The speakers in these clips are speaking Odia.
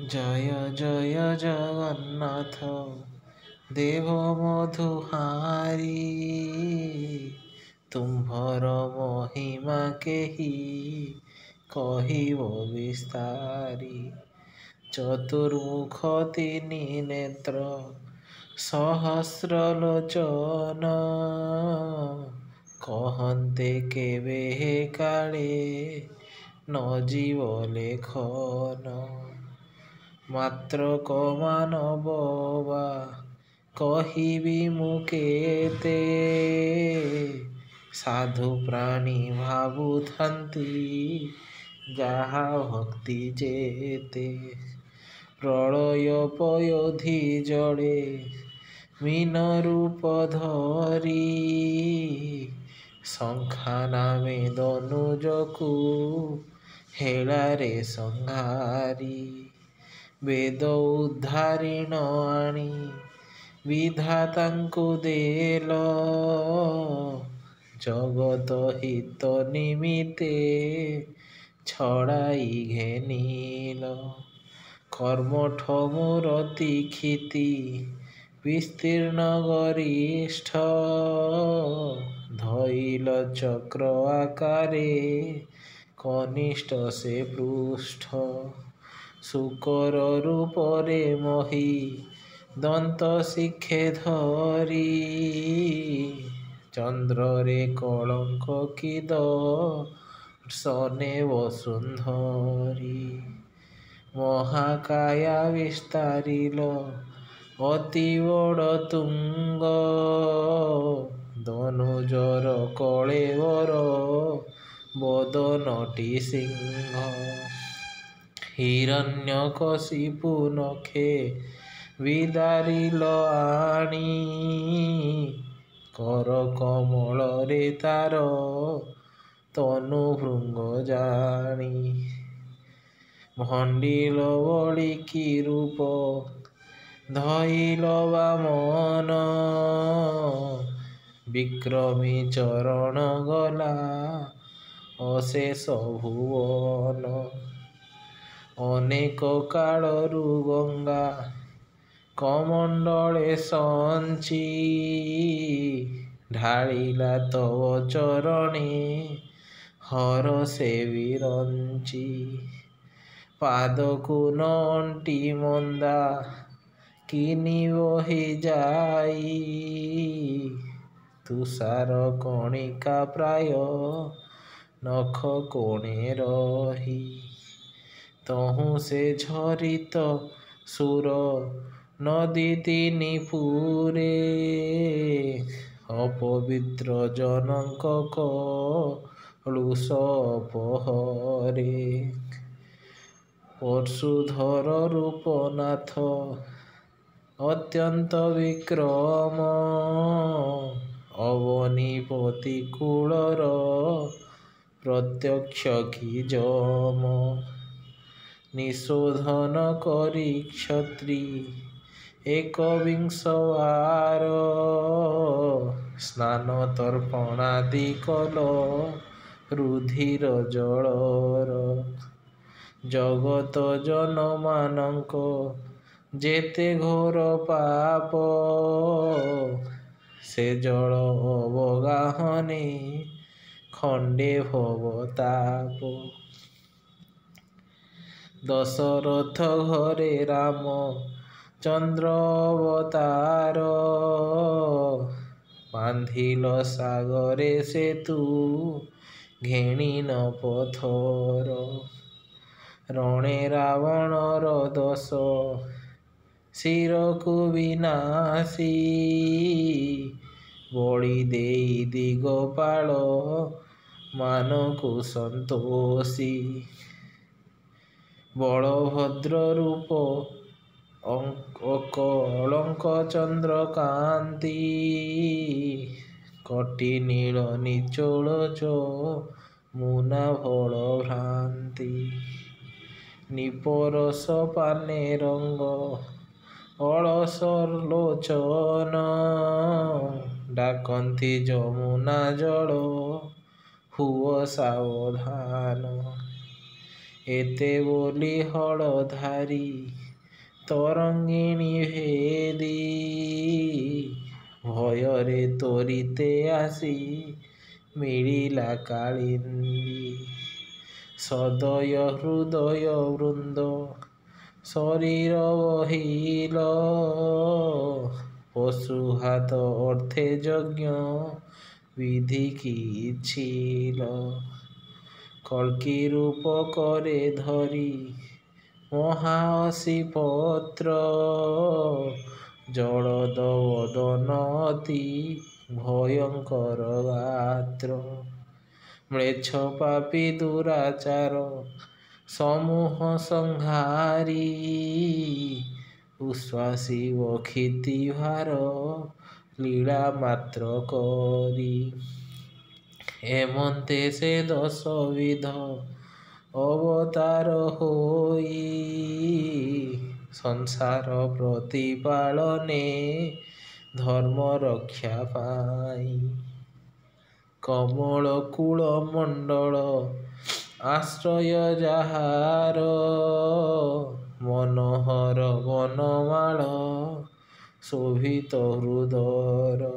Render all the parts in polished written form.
জয় জয় জগন্নাথ দেব মধুহারি তুম্ভর মহিমা কেহি কহিব বিস্তারি চতুর্মুখ তিনি নেত্র সহস্র লোচন কহন্তে কেবে কাଳେ ন জীব লেখন মাত্র কমানব বা কহিবি মুকেতে সাধু প্রাণী ভাবুথাନ୍ତି যাহা ভক্তি যেতে প্রলয় পয়োধি জড়ে মীন রূপ ধরি শঙ্খা নামে দনুজকু হেଳାରେ ସଂହାରି ବେଦ ଉଦ୍ଧାରିଣ ଆଣି ବିଧାତାଙ୍କୁ ଦେଲ ଜଗତ ହିତ ନିମିତ୍ତେ ଛଡ଼ାଇ ଘେନିଲ କର୍ମଠ ମୂରତି କ୍ଷିତି ବିସ୍ତୀର୍ଣ୍ଣ ଗରିଷ୍ଠ ଧଇଲ ଚକ୍ର ଆକାରେ କନିଷ୍ଠ ସେ ପୃଷ୍ଠ ଶୂକର ରୂପରେ ମହି ଦନ୍ତ ଶିଖେ ଧରି ଚନ୍ଦ୍ରରେ କଳଙ୍କ କିଦ ସନେ ବସୁନ୍ଧରି ମହାକାୟା ବିସ୍ତାରିଲ ଅତି ବଡ଼ ତୁଙ୍ଗ ଦନୁଜର କଳେବର ବଦନଟି ସିଂହ ହିରଣ୍ୟକଶିପୁ ନଖେ ବିଦାରିଲ ଆଣି କର କମଳରେ ତାର ତନୁ ଭୃଙ୍ଗ ଜାଣି ଭଣ୍ଡିଲ ବଳିକି ରୂପ ଧଇଲ ବାମନ ବିକ୍ରମୀ ଚରଣ ଗଲା ଅଶେଷ ଭୁବନ ଅନେକ କାଳରୁ ଗଙ୍ଗା କମଣ୍ଡଳେ ସଞ୍ଚି ଢାଳିଲା ତବ ଚରଣେ ହର ସେ ବିରଞ୍ଚି ପାଦକୁ ନଅଣ୍ଟି ମନ୍ଦା କିନି ବହି ଯାଇ ତୁଷାର କଣିକା ପ୍ରାୟ ନଖ କୋଣେ ରହି ତହୁଁ ସେ ଝରିତ ସୁର ନଦୀ ତିନି ପୁରେ ଅପବିତ୍ର ଜନଙ୍କ କଳୁଷ ଅପହରେ ପର୍ଶୁଧର ରୂପନାଥ ଅତ୍ୟନ୍ତ ବିକ୍ରମ ଅବନୀପତି କୂଳର ପ୍ରତ୍ୟକ୍ଷ କି ଯମ ନିଶୋଧନ କରି କ୍ଷତ୍ରି ଏକବିଂଶ ସ୍ନାନ ତର୍ପଣାଦି କଲ ରୁଧିର ଜଳର ଜଗତ ଜନମାନଙ୍କ ଯେତେ ଘୋର ପାପ ସେ ଜଳ ଅବଗାହନେ ଖଣ୍ଡେ ଭବ ତାପ ଦଶରଥ ଘରେ ରାମ ଚନ୍ଦ୍ର ଅବତାର ବାନ୍ଧିଲ ସାଗରେ ସେତୁ ଘେଣିନ ପଥର ରଣେ ରାବଣର ଦଶ ଶିରକୁ ବିନାଶୀ ବଳି ଦେଇ ଦିଗପାଳ ମାନଙ୍କୁ ସନ୍ତୋଷୀ ବଳଭଦ୍ର ରୂପ ଅକଳଙ୍କ ଚନ୍ଦ୍ରକାନ୍ତି କଟି ନୀଳ ନିଚୋଳ ମୁନା ଭଳ ଭ୍ରାନ୍ତି ନିପରସ ପାନେ ରଙ୍ଗ ଅଳସ ଲୋଚନ ଡାକନ୍ତି ଯମୁନା ଜଳ ହୁଅ ସାବଧାନ ଏତେ ବୋଲି ହଳଧାରୀ ତରଙ୍ଗିଣୀ ଭେଦି ଭୟରେ ତ୍ୱରିତେ ଆସି ମିଳିଲା କାଳିନ୍ଦୀ। ସଦୟ ହୃଦୟ ବୃନ୍ଦ ଶରୀର ବହିଲ ପଶୁ ହାତ ଅର୍ଥେ ଯଜ୍ଞ ବିଧି କିଛିଲ। କଳ୍କି ରୂପ କରେ ଧରି ମହାଅସି ପତ୍ର ଜଳଦ ବଦନ ଅତି ଭୟଙ୍କର ଗାତ୍ର। ମ୍ଲେଚ୍ଛ ପାପୀ ଦୁରାଚାର ସମୂହ ସଂହାରୀ ଉଶ୍ୱାସୀ ବକ୍ଷିତି ଭାର ଲୀଳା ମାତ୍ର କରି। ଏମନ୍ତେ ସେ 10 ବିଧ ଅବତାର ହୋଇ ସଂସାର ପ୍ରତିପାଳନେ ଧର୍ମ ରକ୍ଷା ପାଇଁ। କମଳ କୂଳ ମଣ୍ଡଳ ଆଶ୍ରୟ ଯାହାର ମନୋହର ବନମାଳ ଶୋଭିତ ହୃଦର।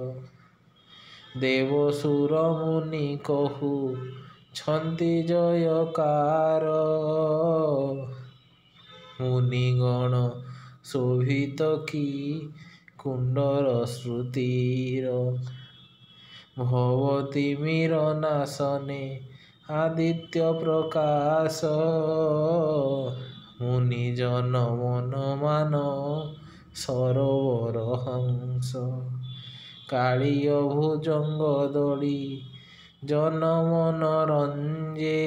ଦେବ ସୁର ମୁନି କହୁଛନ୍ତି ଜୟକାର ମୁନିଗଣ ଶୋଭିତ କି କୁଣ୍ଡର ଶ୍ରୁତିର। ଭବତିମିର ନାଶନେ ଆଦିତ୍ୟ ପ୍ରକାଶ ମୁନିଜନ ମନ ମାନ ସରୋବର ହଂସ। କାଳିୟ ଭୁଜଙ୍ଗ ଦଳି ଜନ ମନ ରଞ୍ଜେ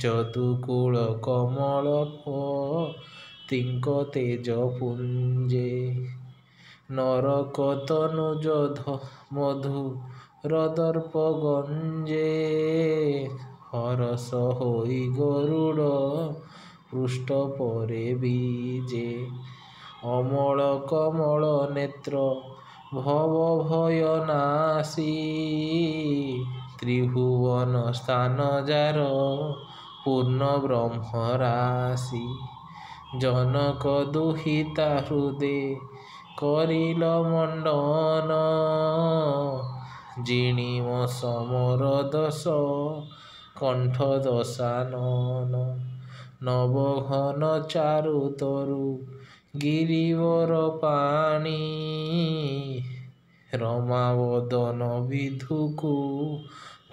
ଯଦୁକୁଳ କମଳ ପତିଙ୍କ ତେଜ ପୁଞ୍ଜେ। ନରକ ତନୁଜ ମଧୁର ଦର୍ପ ଗଞ୍ଜେ ହରଷ ହୋଇ ଗରୁଡ଼ ପୃଷ୍ଠ ପରେ ବିଜେ। ଅମଳ କମଳ ନେତ୍ର ଭବ ଭୟ ନାଶୀ ତ୍ରିଭୁବନ ସ୍ଥାନ ଯାର ପୂର୍ଣ୍ଣ ବ୍ରହ୍ମ ରାଶି। ଜନକ ଦୁହିତା ହୃଦେ କରିଲ ମଣ୍ଡନ ଜିଣିମ ସମର 10 କଣ୍ଠ ଦଶାନନ। ନବଘନ ଚାରୁ ତରୁ ଗିରିବର ପାଣି ରମାବଦନ ବିଧୁକୁ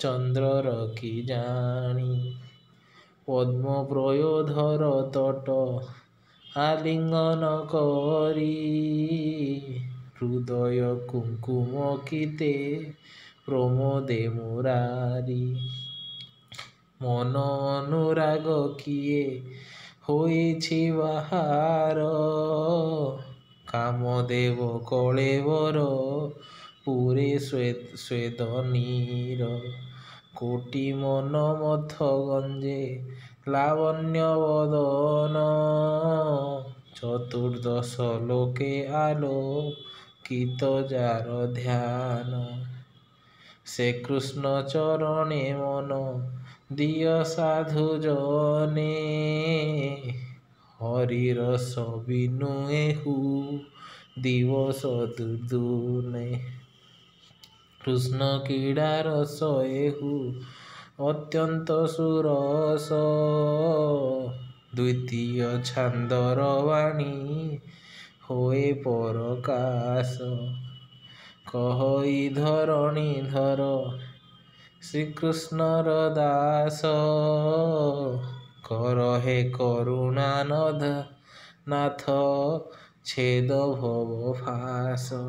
ଚନ୍ଦ୍ରର କି ଜାଣି। ପଦ୍ମ ପୟୋଧର ତଟ ଆଲିଙ୍ଗନ କରି ହୃଦୟ କୁଙ୍କୁମ କିତେ ପ୍ରମୋଦେ ମୁରାରି। ମନ ଅନୁରାଗ କିଏ ହୋଇଛି ବାହାର କାମଦେବ କଳେବର ପୁରେ ସ୍ୱେଦ ନୀର। କୋଟି ମନ ମଥ ଗଞ୍ଜେ ଲାବଣ୍ୟ ବଦନ ଚତୁର୍ଦ୍ଦଶ ଲୋକେ ଆଲୋକିତ ଯାର ଧ୍ୟାନ। ସେ କୃଷ୍ଣ ଚରଣେ ମନ ଦିଅ ସାଧୁ ଜନେ ହରିରସ ବିନୁ ଏହୁ ଦିବସ ଦୁର୍ଦୁନେ। କୃଷ୍ଣ କ୍ରୀଡ଼ା ରସ ଏହୁ ଅତ୍ୟନ୍ତ ସୁରସ ଦ୍ୱିତୀୟ ଛାନ୍ଦର ବାଣୀ ହୋଏ ପରକାଶ। କହଇ ଧରଣୀ ଧର ଶ୍ରୀକୃଷ୍ଣର ଦାସ କର ହେ କରୁଣା ନାଥ ଛେଦ ଭବ ଫାଶ।